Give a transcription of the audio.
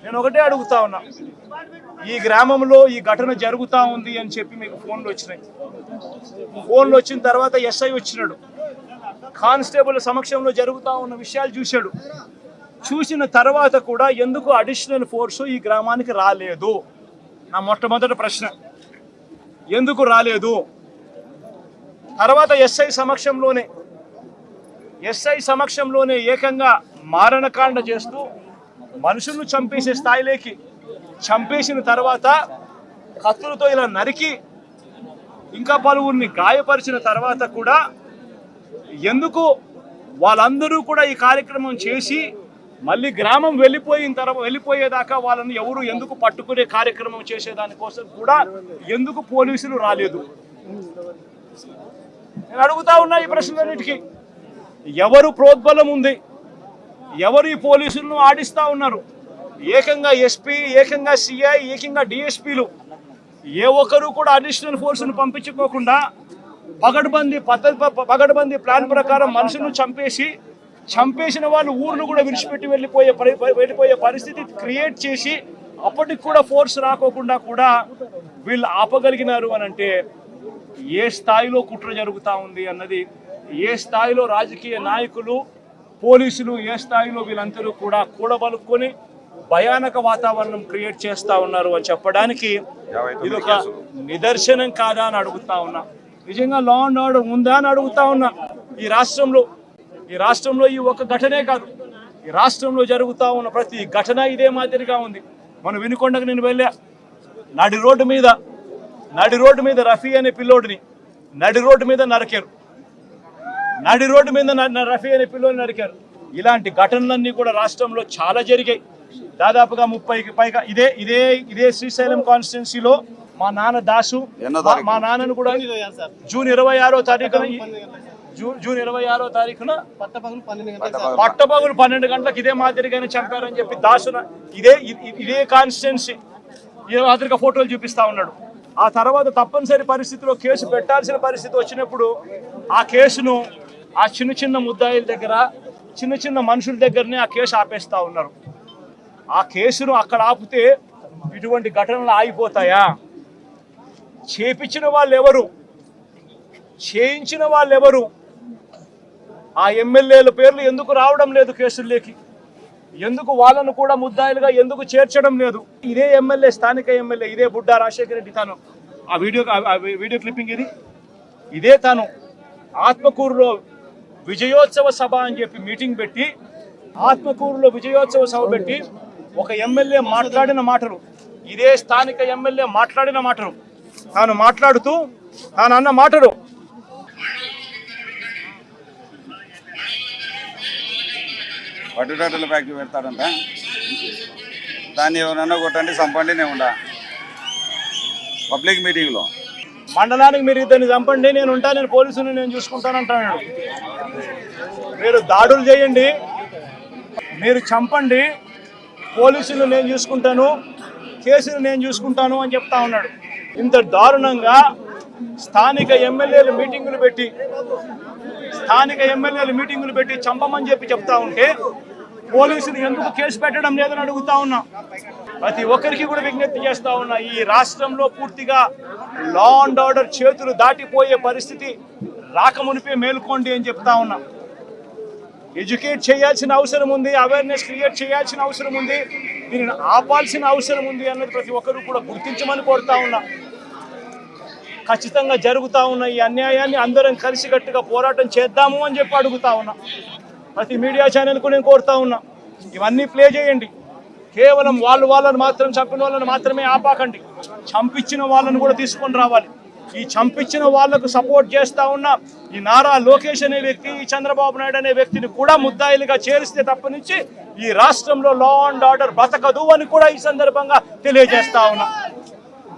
నేను ఒకటే అడుగుతా ఉన్నా, ఈ గ్రామంలో ఈ ఘటన జరుగుతూ ఉంది అని చెప్పి మీకు ఫోన్లు వచ్చినాయి. ఫోన్లు వచ్చిన తర్వాత ఎస్ఐ వచ్చినాడు, కానిస్టేబుల్ సమక్షంలో జరుగుతూ ఉన్న విషయాలు చూశాడు. చూసిన తర్వాత కూడా ఎందుకు అడిషనల్ ఫోర్సు ఈ గ్రామానికి రాలేదు? నా మొట్టమొదటి ప్రశ్న, ఎందుకు రాలేదు? తర్వాత ఎస్ఐ సమక్షంలోనే ఏకంగా మారణకాండ చేస్తూ మనుషులను చంపేసే స్థాయిలోకి చంపేసిన తర్వాత కత్తులతో ఇలా నరికి ఇంకా పలువురిని గాయపరిచిన తర్వాత కూడా ఎందుకు వాళ్ళందరూ కూడా ఈ కార్యక్రమం చేసి మళ్ళీ గ్రామం వెళ్ళిపోయేదాకా వాళ్ళని ఎవరు ఎందుకు పట్టుకునే కార్యక్రమం చేసేదానికోసం కూడా ఎందుకు పోలీసులు రాలేదు? నేను అడుగుతా ఉన్నా ఈ ప్రశ్నలన్నిటికీ. ఎవరు ప్రోద్బలం ఉంది? ఎవరు ఈ పోలీసులను ఆడిస్తూ ఉన్నారు? ఏకంగా ఎస్పీ, ఏకంగా సిఐ, ఏకంగా డిఎస్పీలు ఏ ఒక్కరు కూడా అడిషనల్ ఫోర్సును పంపించుకోకుండా పగడ్బందీ ప్లాన్ ప్రకారం మనుషులను చంపేసిన వాళ్ళు ఊర్లు కూడా విడిచిపెట్టి వెళ్ళిపోయే పరిస్థితి క్రియేట్ చేసి అప్పటికి కూడా ఫోర్స్ రాకోకుండా కూడా వీళ్ళు ఆపగలిగినారు అని అంటే ఏ స్థాయిలో కుట్ర జరుగుతూ ఉంది అన్నది, ఏ స్థాయిలో రాజకీయ నాయకులు, పోలీసులు, ఏ స్థాయిలో వీళ్ళందరూ కూడా కూడబలుక్కొని భయానక వాతావరణం క్రియేట్ చేస్తూ ఉన్నారు అని చెప్పడానికి ఇది ఒక నిదర్శనం కాదా అని అడుగుతా ఉన్నా. నిజంగా లా అండ్ ఆర్డర్ ఉందా అని అడుగుతా ఉన్నా. ఈ రాష్ట్రంలో ఈ ఒక్క ఘటనే కాదు, ఈ రాష్ట్రంలో జరుగుతూ ఉన్న ప్రతి ఘటన ఇదే మాదిరిగా ఉంది. మనం వినుకొండకు నేను వెళ్ళా, నడి రోడ్డు మీద రఫీ అనే పిల్లోడిని నడి రోడ్డు మీద నరికారు. రఫీ అనే పిల్లోడిని నరికారు. ఇలాంటి ఘటనలన్నీ కూడా రాష్ట్రంలో చాలా జరిగాయి. దాదాపుగా 30కి పైగా ఇదే శ్రీశైలం కాన్స్టిట్యున్సీలో మా నాన్న దాసు, మా నాన్నను కూడా జూన్ 26వ తారీఖున పట్టపగులు 12 గంటలకు ఇదే మాదిరిగానే చంపారని చెప్పి దాసున ఇదే కాన్స్టిట్యున్సీ ఇదే మాదిరిగా ఫోటోలు చూపిస్తా ఉన్నాడు. ఆ తర్వాత తప్పనిసరి పరిస్థితిలో కేసు పెట్టాల్సిన పరిస్థితి వచ్చినప్పుడు ఆ కేసును ఆ చిన్న ముద్దాయిల దగ్గర, చిన్న మనుషుల దగ్గరనే ఆ కేసు ఆపేస్తా ఉన్నారు. ఆ కేసును అక్కడ ఆపితే ఇటువంటి ఘటనలు ఆగిపోతాయా? చేపించిన వాళ్ళు ఎవరు? చేయించిన వాళ్ళు ఎవరు? ఆ ఎమ్మెల్యేల పేర్లు ఎందుకు రావడం లేదు కేసుల్లోకి? ఎందుకు వాళ్ళను కూడా ముద్దాయిలుగా ఎందుకు చేర్చడం లేదు? ఇదే ఎమ్మెల్యే, స్థానిక ఎమ్మెల్యే ఇదే బుడ్డా రాజశేఖర రెడ్డి, తాను ఆ వీడియో క్లిప్పింగ్ ఇదే తాను ఆత్మకూరులో విజయోత్సవ సభ అని చెప్పి మీటింగ్ పెట్టి, ఆత్మకూరులో విజయోత్సవ సభ పెట్టి ఒక ఎమ్మెల్యే మాట్లాడిన మాటలు, ఇదే స్థానిక ఎమ్మెల్యే మాట్లాడిన మాటలు, తాను మాట్లాడుతూ తాను అన్న మాటలు, పట్టుటల ఫ్యాక్టరీ పెడతాడంట, దాన్ని ఎవరన్నా కొట్టండి చంపండి నేను ఉండా పబ్లిక్ మీటింగ్లో. మండలానికి మీరు ఇద్దరిని చంపండి, నేను ఉంటా, నేను పోలీసుని నేను చూసుకుంటానంటాడు. మీరు దాడులు చేయండి, మీరు చంపండి, పోలీసులు నేను చూసుకుంటాను, కేసులు నేను చూసుకుంటాను అని చెప్తా ఉన్నాడు. ఇంత దారుణంగా స్థానిక ఎమ్మెల్యేలు మీటింగులు పెట్టి చంపమని చెప్పి చెప్తా ఉంటే పోలీసులు ఎందుకు కేసు పెట్టడం లేదని అడుగుతా ఉన్నా. ప్రతి ఒక్కరికి కూడా విజ్ఞప్తి చేస్తా ఉన్నా, ఈ రాష్ట్రంలో పూర్తిగా లా అండ్ ఆర్డర్ చేతులు దాటిపోయే పరిస్థితి రాకమునిపే మేల్కోండి అని చెప్తా ఉన్నా. ఎడ్యుకేట్ చేయాల్సిన అవసరం ఉంది, అవేర్నెస్ క్రియేట్ చేయాల్సిన అవసరం ఉంది, దీనిని ఆపాల్సిన అవసరం ఉంది అన్నది ప్రతి ఒక్కరూ కూడా గుర్తించమని కోరుతా ఉన్నా. ఖచ్చితంగా జరుగుతూ ఉన్న ఈ అన్యాయాన్ని అందరం కలిసికట్టుగా పోరాటం చేద్దాము అని చెప్పి అడుగుతా ఉన్నా. ప్రతి మీడియా ఛానల్కు నేను కోరుతా ఉన్నా, ఇవన్నీ ప్లే చేయండి. కేవలం వాళ్ళని మాత్రం చంపిన వాళ్ళని మాత్రమే ఆపాకండి, చంపించిన వాళ్ళను కూడా తీసుకొని రావాలి. ఈ చంపించిన వాళ్లకు సపోర్ట్ చేస్తా ఉన్న ఈ నారా లోకేష్ అనే వ్యక్తి, ఈ చంద్రబాబు నాయుడు అనే వ్యక్తిని కూడా ముద్దాయిలుగా చేరిస్తే తప్ప నుంచి ఈ రాష్ట్రంలో లా అండ్ ఆర్డర్ బతకదు అని కూడా ఈ సందర్భంగా తెలియజేస్తా ఉన్నా.